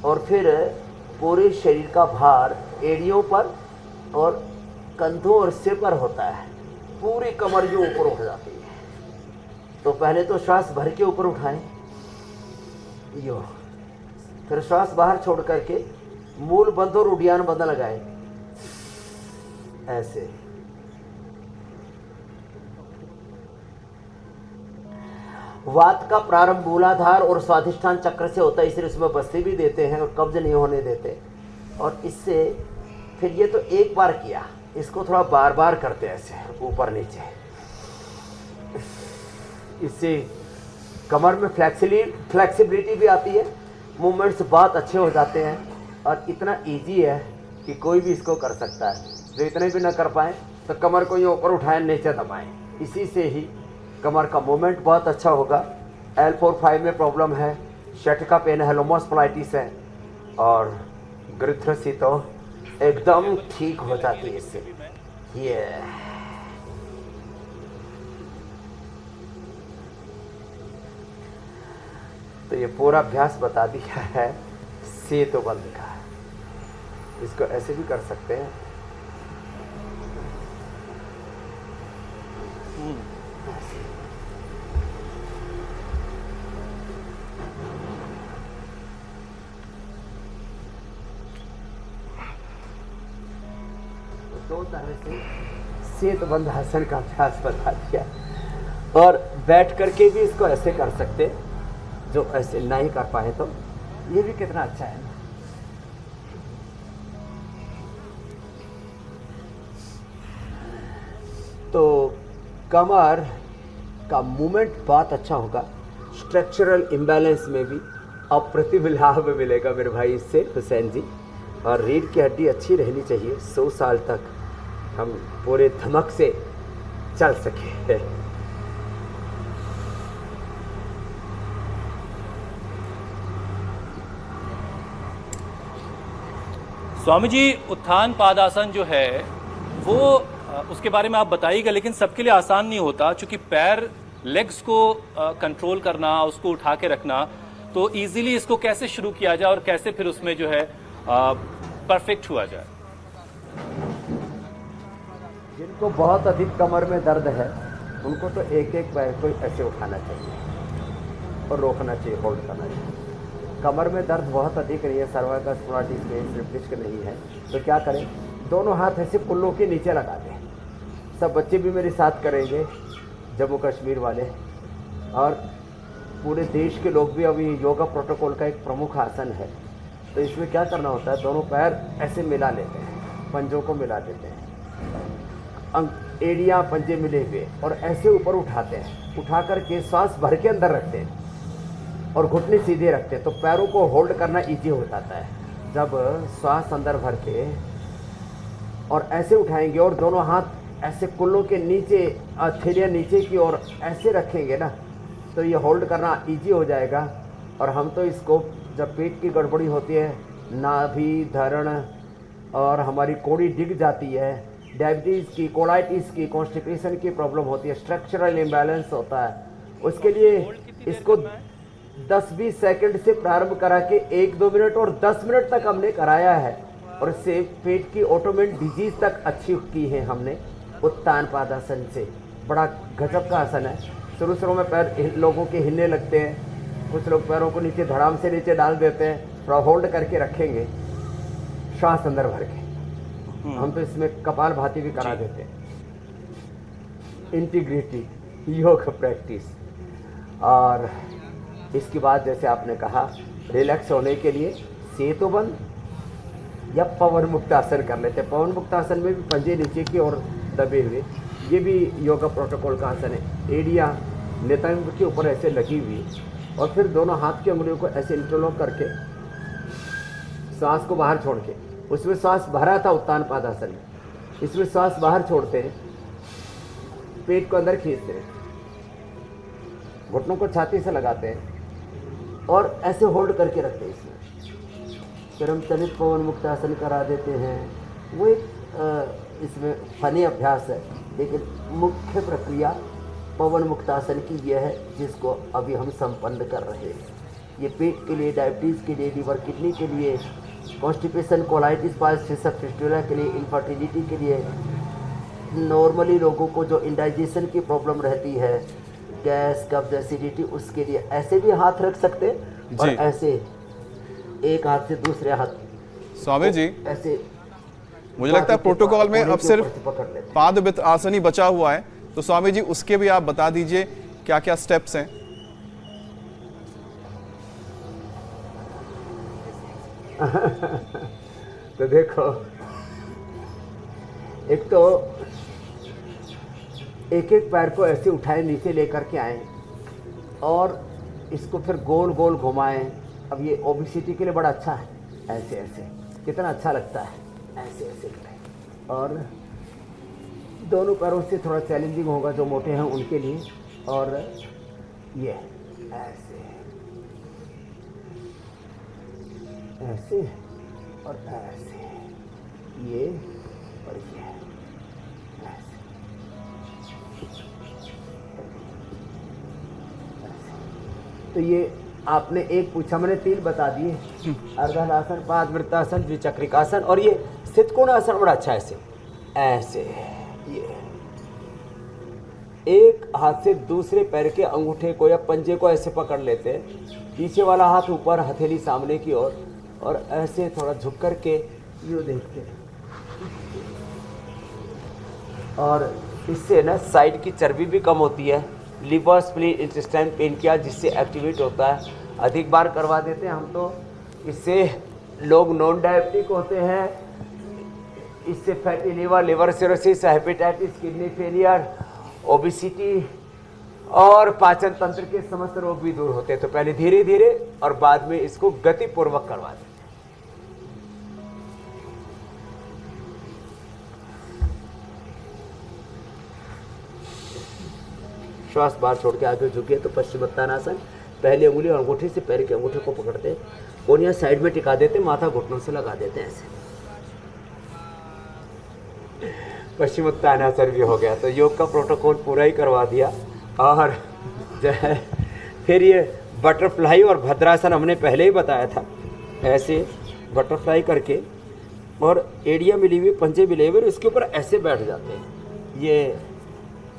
और फिर पूरे शरीर का भार एड़ियों पर और कंधों और सिर पर होता है, पूरी कमर यूँ ऊपर उठ जाती है। तो पहले तो श्वास भर के ऊपर उठाएं यूँ, फिर श्वास बाहर छोड़ करके मूल बंद और उड़ियान बंद लगाएं ऐसे। वात का प्रारंभ मूलाधार और स्वाधिष्ठान चक्र से होता है, इसलिए उसमें बस्ती भी देते हैं और कब्ज नहीं होने देते। और इससे फिर ये तो एक बार किया, इसको थोड़ा बार बार करते हैं ऐसे ऊपर नीचे। इससे कमर में फ्लेक्सिबिलिटी भी आती है, मूवमेंट्स बहुत अच्छे हो जाते हैं, और इतना इजी है कि कोई भी इसको कर सकता है। जो इतने भी ना कर पाए तो कमर को ये ऊपर उठाएं, नीचे दबाएं, इसी से ही कमर का मूवमेंट बहुत अच्छा होगा। L4-5 में प्रॉब्लम है, शट का पेन है, लोमोस्पलाइटिस है, और गृध्रसी तो एकदम ठीक हो जाती है इससे। ये तो ये पूरा अभ्यास बता दिया है सेतु बंद का। इसको ऐसे भी कर सकते हैं, दो तरह से सेतु बंद आसन का अभ्यास बता दिया। और बैठ करके भी इसको ऐसे कर सकते, जो ऐसे नहीं कर पाए तो ये भी कितना अच्छा है। तो कमर का मूवमेंट बहुत अच्छा होगा, स्ट्रक्चरल इम्बैलेंस में भी अप्रतिम लाभ मिलेगा मेरे भाई इससे हुसैन जी। और रीढ़ की हड्डी अच्छी रहनी चाहिए, 100 साल तक हम पूरे धमक से चल सके। स्वामी जी, उत्थान पादासन जो है वो उसके बारे में आप बताइएगा, लेकिन सबके लिए आसान नहीं होता, क्योंकि पैर लेग्स को कंट्रोल करना, उसको उठा के रखना, तो इजीली इसको कैसे शुरू किया जाए और कैसे फिर उसमें जो है परफेक्ट हुआ जाए? जिनको बहुत अधिक कमर में दर्द है उनको तो एक एक पैर को ऐसे उठाना चाहिए और रोकना चाहिए, होल्ड करना चाहिए। कमर में दर्द बहुत अधिक नहीं है, सर्वाइकल स्पॉन्डिलोसिस स्लिप डिस्क नहीं है, तो क्या करें, दोनों हाथ ऐसे कुल्लों के नीचे लगा दें। सब बच्चे भी मेरे साथ करेंगे, जम्मू कश्मीर वाले और पूरे देश के लोग भी। अभी योगा प्रोटोकॉल का एक प्रमुख आसन है, तो इसमें क्या करना होता है, दोनों पैर ऐसे मिला लेते हैं, पंजों को मिला देते हैं, एड़ियाँ पंजे मिले हुए, और ऐसे ऊपर उठाते हैं, उठा करके श्वास भर के अंदर रखते हैं और घुटने सीधे रखते हैं, तो पैरों को होल्ड करना ईजी हो जाता है। जब श्वास अंदर भर के और ऐसे उठाएंगे और दोनों हाथ ऐसे कुल्लों के नीचे, हथेलियाँ नीचे की ओर ऐसे रखेंगे ना, तो ये होल्ड करना इजी हो जाएगा। और हम तो इसको जब पेट की गड़बड़ी होती है, नाभि धरण और हमारी कोड़ी डिग जाती है, डायबिटीज़ की, कोलाइटिस की, कॉन्स्टिपेशन की प्रॉब्लम होती है, स्ट्रक्चरल इम्बैलेंस होता है, उसके लिए इसको 10-20 सेकंड से प्रारंभ करा के 1-2 मिनट और 10 मिनट तक हमने कराया है, और इससे पेट की ऑटोमेन डिजीज तक अच्छी की है हमने उत्तान पादासन से। बड़ा गजब का आसन है। शुरू में पैर लोगों के हिलने लगते हैं, कुछ लोग पैरों को नीचे धड़ाम से नीचे डाल देते हैं, थोड़ा होल्ड करके रखेंगे, श्वास अंदर भर के। हम तो इसमें कपाल भाती भी करा देते हैं। इंटीग्रिटी योग प्रैक्टिस। और इसके बाद जैसे आपने कहा, रिलैक्स होने के लिए सेतु बंद या पवन मुक्त आसन कर लेते हैं। पवन मुक्त आसन में भी पंजे नीचे की ओर दबे हुए, ये भी योगा प्रोटोकॉल का आसन है। एड़ियाँ नितंब के ऊपर ऐसे लगी हुई, और फिर दोनों हाथ की उंगलियों को ऐसे इंटरलॉक करके सांस को बाहर छोड़ के, उसमें सांस भरा था उत्तान पादासन में, इसमें सांस बाहर छोड़ते हैं, पेट को अंदर खींचते हैं, घुटनों को छाती से लगाते हैं और ऐसे होल्ड करके रखते हैं। इसमें फिर हम चलित पवन मुक्त आसन करा देते हैं। वो एक इसमें फनी अभ्यास है, लेकिन मुख्य प्रक्रिया पवन मुक्तासन की यह है, जिसको अभी हम संपन्न कर रहे हैं। ये पेट के लिए, डायबिटीज़ के लिए, लीवर किडनी के लिए, कॉन्स्टिपेशन, कोलाइटिस, पाइल्स फिस्टुला के लिए, इनफर्टिलिटी के लिए, नॉर्मली लोगों को जो इंडाइजेशन की प्रॉब्लम रहती है, गैस, कब्ज, एसिडिटी, उसके लिए ऐसे भी हाथ रख सकते हैं, और ऐसे एक हाथ से दूसरे हाथ। स्वामी जी, ऐसे मुझे लगता है प्रोटोकॉल में अब सिर्फ पादवित आसन ही बचा हुआ है, तो स्वामी जी उसके भी आप बता दीजिए क्या क्या स्टेप्स हैं। तो देखो, एक तो एक एक पैर को ऐसे उठाए, नीचे लेकर के आए और इसको फिर गोल गोल घुमाएं। अब ये ओबेसिटी के लिए बड़ा अच्छा है, ऐसे ऐसे कितना अच्छा लगता है, ऐसे ऐसे करें। और दोनों पैरों से थोड़ा चैलेंजिंग होगा जो मोटे हैं उनके लिए, और ये ऐसे ऐसे और ऐसे, ये और ये ऐसे। तो ये आपने एक पूछा, मैंने 3 बता दिए, अर्धहलासन, पादवृत्तासन, द्विचक्रिकासन, और ये स्थितकोण आसन बड़ा अच्छा है। ऐसे ऐसे ये एक हाथ से दूसरे पैर के अंगूठे को या पंजे को ऐसे पकड़ लेते हैं, पीछे वाला हाथ ऊपर, हथेली सामने की ओर, और ऐसे थोड़ा झुक करके यूँ देखते हैं। और इससे ना साइड की चर्बी भी कम होती है, लिवर, स्प्लीन, इंटेस्टाइन, पेनक्रियाज जिससे एक्टिवेट होता है। अधिक बार करवा देते हैं हम तो, इससे लोग नॉन डायबिटिक होते हैं, इससे fatty liver, liver cirrhosis, hepatitis, kidney failure, obesity और पाचन तंत्र के समस्त रोग भी दूर होते हैं। तो पहले धीरे धीरे और बाद में इसको गतिपूर्वक करवा देते हैं। श्वास बाहर छोड़ के आगे झुके तो पश्चिमोत्तानासन, पहली उंगली और अंगूठे से पैर के अंगूठे को पकड़ते, कोनिया साइड में टिका देते, माथा घुटनों से लगा देते हैं ऐसे। पश्चिमोत्तानासन भी हो गया। तो योग का प्रोटोकॉल पूरा ही करवा दिया। और जो है फिर ये बटरफ्लाई और भद्रासन हमने पहले ही बताया था, ऐसे बटरफ्लाई करके और एड़ियाँ मिली हुई, पंजे मिले हुए, उसके ऊपर ऐसे बैठ जाते हैं। ये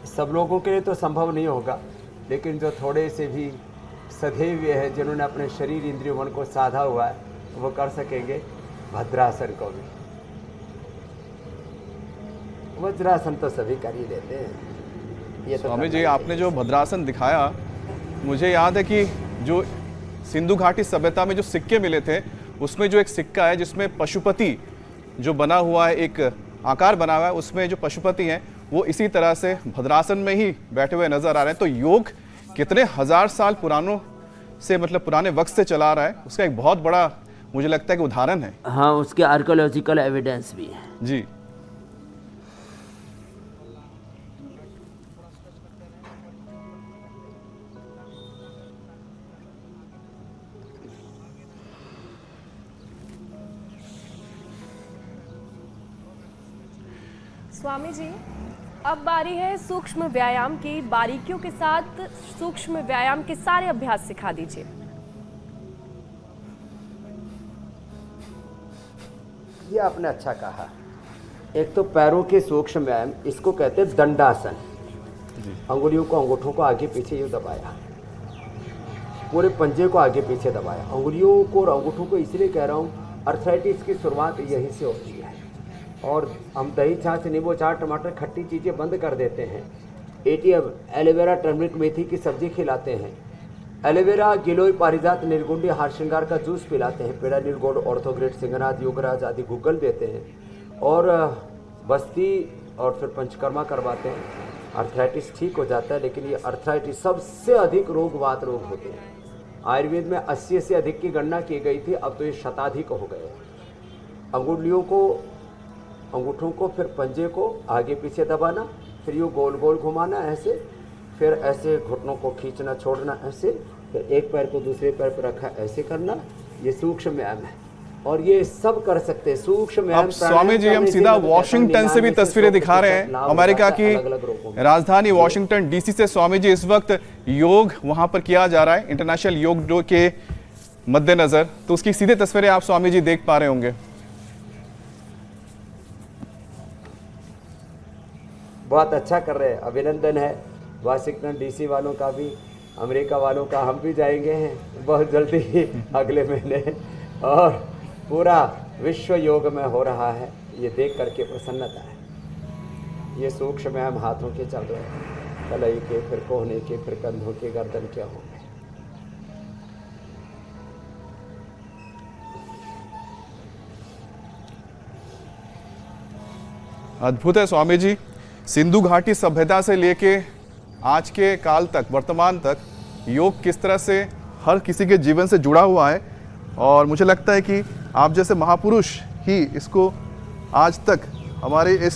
सब लोगों के लिए तो संभव नहीं होगा, लेकिन जो थोड़े से भी सदैव ये है, जिन्होंने अपने शरीर इंद्रिय मन को साधा हुआ है वो कर सकेंगे भद्रासन को भी। वज्रासन तो सभी कर ही लेते हैं। ये तो स्वामी जी, आपने जो भद्रासन दिखाया, मुझे याद है कि जो सिंधु घाटी सभ्यता में जो सिक्के मिले थे उसमें जो एक सिक्का है जिसमें पशुपति जो बना हुआ है, एक आकार बना हुआ है, उसमें जो पशुपति हैं वो इसी तरह से भद्रासन में ही बैठे हुए नजर आ रहे हैं। तो योग कितने हजार साल पुरानों से, मतलब पुराने वक्त से चला आ रहा है, उसका एक बहुत बड़ा मुझे लगता है कि उदाहरण है। हाँ, उसके आर्कियोलॉजिकल एविडेंस भी है जी। स्वामी जी, अब बारी है सूक्ष्म व्यायाम की। बारीकियों के साथ सूक्ष्म व्यायाम के सारे अभ्यास सिखा दीजिए। ये आपने अच्छा कहा। एक तो पैरों के सूक्ष्म व्यायाम, इसको कहते हैं दंडासन। अंगुलियों को, अंगूठों को आगे पीछे यूं दबाया, पूरे पंजे को आगे पीछे दबाया। अंगुलियों को और अंगूठों को इसलिए कह रहा हूँ, अर्थराइटिस की शुरुआत यहीं से होती है। और हम दही, छाछ, नींबू, चाट, टमाटर, खट्टी चीज़ें बंद कर देते हैं। एटीएम, एलोवेरा, टर्मरिक, मेथी की सब्जी खिलाते हैं। एलोवेरा, गिलोय, पारिजात, निर्गुंडी, हार श्रृंगार का जूस पिलाते हैं। पेड़ा, निर्गुंड, ऑर्थोग्रेड, सिंगनाद, योगराज आदि गूगल देते हैं। और बस्ती और फिर पंचकर्मा करवाते हैं। अर्थराइटिस ठीक हो जाता है। लेकिन ये अर्थराइटिस सबसे अधिक रोग वात रोग होते हैं। आयुर्वेद में 80 से अधिक की गणना की गई थी, अब तो ये शताधिक हो गए। अंगुलियों को, अंगूठों को, फिर पंजे को आगे पीछे दबाना, फिर यूँ गोल गोल घुमाना ऐसे, फिर ऐसे घुटनों को खींचना छोड़ना ऐसे, फिर एक पैर को दूसरे पैर पर रखा ऐसे करना। ये सूक्ष्म व्यायाम है और ये सब कर सकते हैं। सूक्ष्म व्यायाम। अब स्वामी जी, हम सीधा वॉशिंगटन से भी तस्वीरें दिखा रहे हैं। अमेरिका की राजधानी वॉशिंगटन डीसी से स्वामी जी इस वक्त योग वहां पर किया जा रहा है, इंटरनेशनल योग डे के मद्देनजर। तो उसकी सीधे तस्वीरें आप स्वामी जी देख पा रहे होंगे। बहुत अच्छा कर रहे हैं, अभिनंदन है वाशिंगटन डीसी वालों का भी, अमेरिका वालों का। हम भी जाएंगे बहुत जल्दी ही अगले महीने, और पूरा विश्व योग में हो रहा है। ये देख करके प्रसन्नता है। ये सूक्ष्म व्यायाम हाथों के चल रहे हैं, कलाई के, फिर कोहने के, फिर कंधों के, गर्दन के होंगे। अद्भुत है स्वामी जी। सिंधु घाटी सभ्यता से लेके आज के काल तक, वर्तमान तक, योग किस तरह से हर किसी के जीवन से जुड़ा हुआ है। और मुझे लगता है कि आप जैसे महापुरुष ही इसको आज तक हमारे इस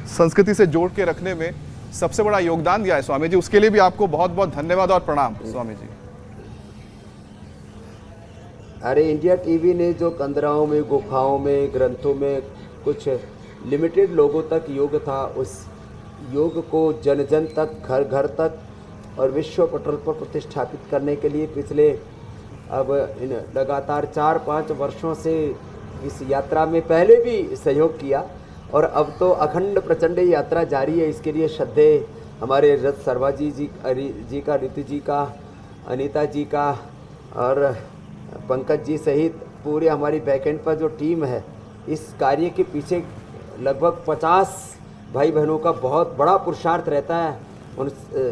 संस्कृति से जोड़ के रखने में सबसे बड़ा योगदान दिया है स्वामी जी। उसके लिए भी आपको बहुत बहुत धन्यवाद और प्रणाम स्वामी जी। अरे इंडिया टीवी ने जो कंदराओं में, गुफाओं में, ग्रंथों में कुछ लिमिटेड लोगों तक योग था, उस योग को जन जन तक, घर घर तक और विश्व पटल पर प्रतिष्ठापित करने के लिए पिछले अब इन लगातार 4-5 वर्षों से इस यात्रा में पहले भी सहयोग किया, और अब तो अखंड प्रचंड यात्रा जारी है। इसके लिए श्रद्धेय हमारे रथ शर्मा जी का, ऋतु जी का, अनीता जी का और पंकज जी सहित पूरे हमारी बैकएंड पर जो टीम है, इस कार्य के पीछे लगभग 50 भाई बहनों का बहुत बड़ा पुरुषार्थ रहता है। उन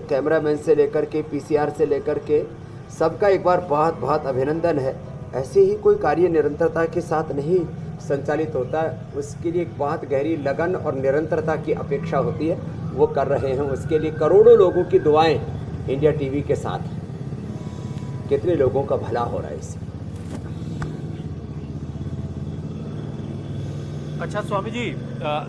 कैमरामैन से लेकर के, पीसीआर से लेकर के, सबका एक बार बहुत बहुत अभिनंदन है। ऐसे ही कोई कार्य निरंतरता के साथ नहीं संचालित होता है, उसके लिए एक बहुत गहरी लगन और निरंतरता की अपेक्षा होती है। वो कर रहे हैं, उसके लिए करोड़ों लोगों की दुआएं इंडिया टीवी के साथ। कितने लोगों का भला हो रहा है इससे। अच्छा स्वामी जी,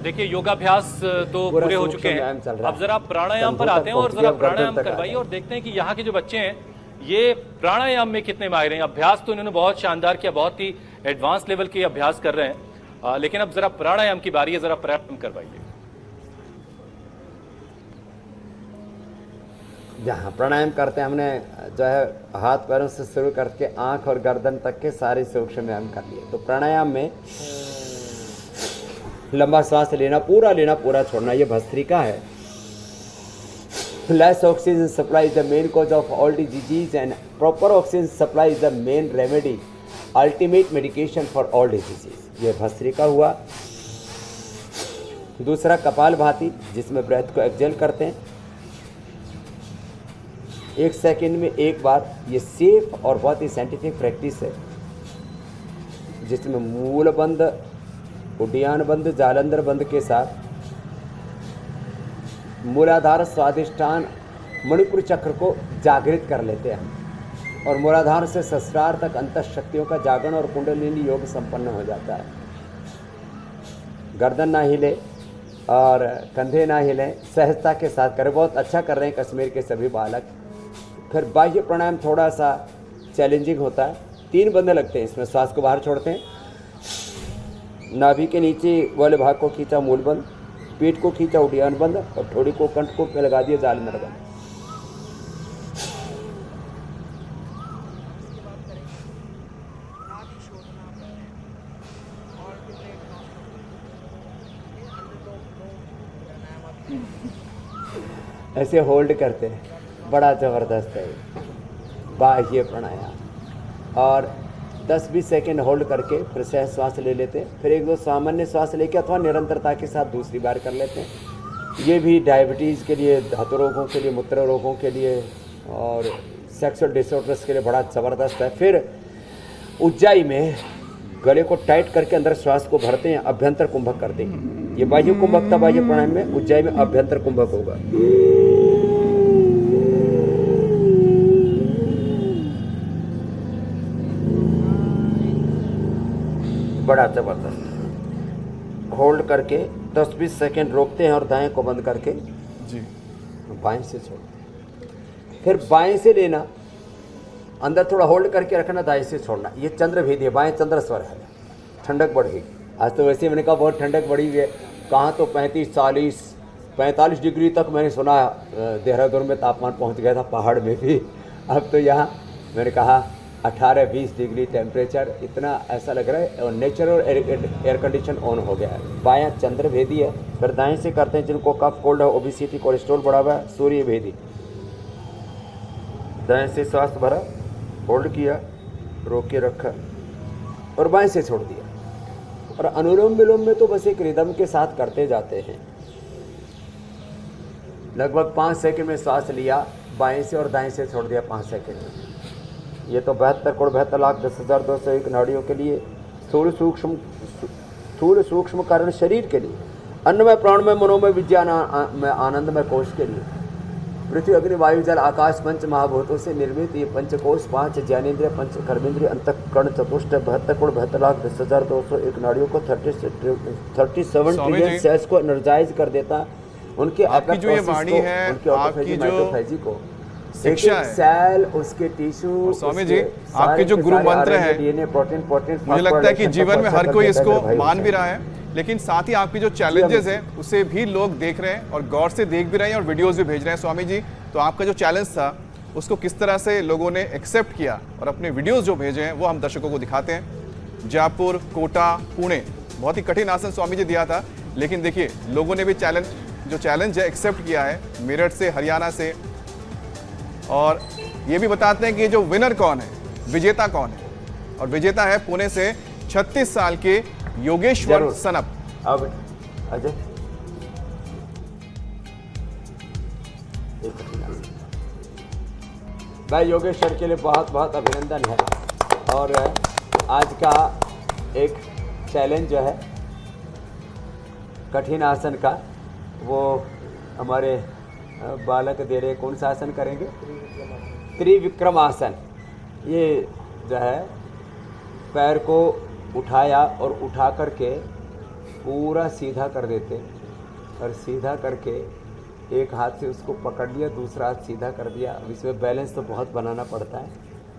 देखिए योगाभ्यास तो पूरे हो चुके हैं। अब जरा प्राणायाम पर आते हैं और जरा प्राणायाम करवाइए और देखते हैं कि यहाँ के जो बच्चे हैं ये प्राणायाम में कितने माहिर हैं। अभ्यास तो इन्होंने बहुत शानदार किया, बहुत ही एडवांस लेवल के अभ्यास कर रहे हैं, लेकिन अब जरा प्राणायाम की बारी है, जरा प्राणायाम करवाइए। जहाँ प्राणायाम करते हैं, हमने जो है हाथ पैरों से शुरू करके आंख और गर्दन तक के सारे सूक्ष्म व्यायाम कर लिए। तो प्राणायाम में लंबा सांस लेना, पूरा छोड़ना। ये भस्त्रिका है, less oxygen supply is the main cause of all diseases and proper oxygen supply is the main remedy, ultimate medication for all diseases. ये भस्त्रिका हुआ। दूसरा कपालभाति, जिसमें ब्रेथ को एक्सेल करते हैं 1 सेकंड में एक बार। ये सेफ और बहुत ही साइंटिफिक प्रैक्टिस है, जिसमें मूल बंद, उड्डयन बंद, जालंधर बंद के साथ मूलाधार स्वादिष्ठान मणिपुर चक्र को जागृत कर लेते हैं और मूलाधार से सहस्रार तक अंतः शक्तियों का जागरण और कुंडलिनी योग संपन्न हो जाता है। गर्दन ना हिले और कंधे ना हिले, सहजता के साथ करें। बहुत अच्छा कर रहे हैं कश्मीर के सभी बालक। फिर बाह्य प्राणायाम थोड़ा सा चैलेंजिंग होता है। 3 बंद लगते हैं इसमें। श्वास को बाहर छोड़ते हैं, नाभि के नीचे वाले भाग को खींचा मूल बंद, पेट को खींचा उड्डयन बंद और थोड़ी को कंठ को पे लगा दिया जालंधर बंद। ऐसे होल्ड करते हैं, बड़ा ज़बरदस्त है बाह्य प्राणायाम। और 10-20 सेकेंड होल्ड करके फिर सहज श्वास ले लेते हैं। फिर 1-2 सामान्य श्वास लेके अथवा निरंतरता के साथ दूसरी बार कर लेते हैं। ये भी डायबिटीज़ के लिए, धातु रोगों के लिए, मूत्र रोगों के लिए और सेक्सुअल डिसऑर्डर्स के लिए बड़ा ज़बरदस्त है। फिर उज्जाई में गले को टाइट करके अंदर श्वास को भरते हैं, अभ्यंतर कुंभक करते हैं। ये बाह्य कुंभक था बाह्य प्राणायाम में, उज्जाई में अभ्यंतर कुंभक होगा। बड़ा जबरदस्त होल्ड करके 10-20 सेकेंड रोकते हैं और दाएं को बंद करके जी बाएं से छोड़ते हैं। फिर बाएं से लेना, अंदर थोड़ा होल्ड करके रखना, दाएं से छोड़ना। ये चंद्र भेदी है, बाएं चंद्र स्वर है। ठंडक बढ़ेगी। आज तो वैसे मैंने कहा बहुत ठंडक बढ़ी हुई है। कहाँ तो 35-40-45 डिग्री तक मैंने सुना। देहरादून में तापमान पहुँच गया था, पहाड़ में भी। अब तो यहाँ मैंने कहा 18-20 डिग्री टेम्परेचर, इतना ऐसा लग रहा है। और नेचुरल एयर कंडीशन ऑन हो गया है। बायां चंद्र भेदी है। फिर दाएं से करते हैं जिनको कफ, कोल्ड है, ओबेसिटी, कोलेस्ट्रॉल बढ़ा हुआ है, सूर्य भेदी। दाएं से श्वास भरा, होल्ड किया, रोक के रखा और बाएं से छोड़ दिया। और अनुलोम विलोम में तो बस एक रिदम के साथ करते जाते हैं। लगभग 5 सेकंड में श्वास लिया बाएं से और दाएं से छोड़ दिया 5 सेकंड में। ये तो 72,72,10,201 नाड़ियों के लिए, स्थूल सूक्ष्म कारण शरीर के लिए, अन्नमय प्राणमय मनोमय विज्ञान में आनंदमय कोश के लिए, पृथ्वी अग्नि वायु जल आकाश 5 महाभूतों से निर्मित ये पंचकोश, 5 ज्ञानेन्द्रिय, 5 कर्मेंद्रिय, अंतःकरण चतुष्ट 72,72,10,201 नाड़ियों को 37 ट्रिलियन सेल्स को एनर्जाइज कर देता। उनके आपकी जो ये वाणी है, आपकी जो को शिक्षा है, सेल, उसके टिश्यू, स्वामी जी आपके जो गुरु मंत्र है, मुझे लगता है कि जीवन में हर कोई इसको मान भी रहा है। लेकिन साथ ही आपकी जो चैलेंजेस है उसे भी लोग देख रहे हैं और गौर से देख भी रहे हैं और वीडियोस भी भेज रहे हैं। स्वामी जी, तो आपका जो चैलेंज था उसको किस तरह से लोगों ने एक्सेप्ट किया और अपने वीडियोस जो भेजे हैं वो हम दर्शकों को दिखाते हैं। जयपुर, कोटा, पुणे, बहुत ही कठिन आसन स्वामी जी दिया था, लेकिन देखिए लोगों ने भी चैलेंज है एक्सेप्ट किया है। मेरठ से, हरियाणा से, और ये भी बताते हैं कि जो विनर कौन है, विजेता कौन है। और विजेता है पुणे से 36 साल के योगेश्वर सनप। अब अजय भाई, योगेश्वर के लिए बहुत बहुत अभिनंदन है। और आज का एक चैलेंज जो है कठिन आसन का, वो हमारे बालक दे रहे। कौन सा आसन करेंगे? त्रिविक्रम आसन। ये जो है पैर को उठाया और उठा करके पूरा सीधा कर देते और सीधा करके एक हाथ से उसको पकड़ लिया, दूसरा हाथ सीधा कर दिया। अब इसमें बैलेंस तो बहुत बनाना पड़ता है,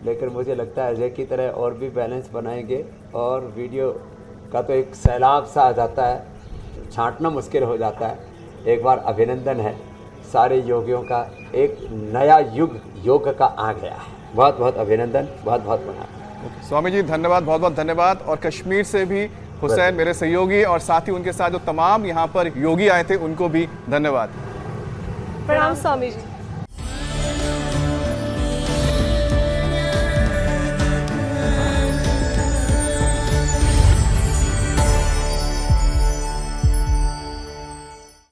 लेकिन मुझे लगता है अजय की तरह और भी बैलेंस बनाएंगे और वीडियो का तो एक सैलाब सा आ जाता है, छांटना मुश्किल हो जाता है। एक बार अभिनंदन है, सारे योगियों का एक नया युग योग का आ गया है। बहुत बहुत अभिनंदन, बहुत बहुत प्रणाम। स्वामी जी धन्यवाद, बहुत बहुत धन्यवाद। और कश्मीर से भी हुसैन मेरे सहयोगी और साथ ही उनके साथ जो तमाम यहाँ पर योगी आए थे उनको भी धन्यवाद। प्रणाम स्वामी जी।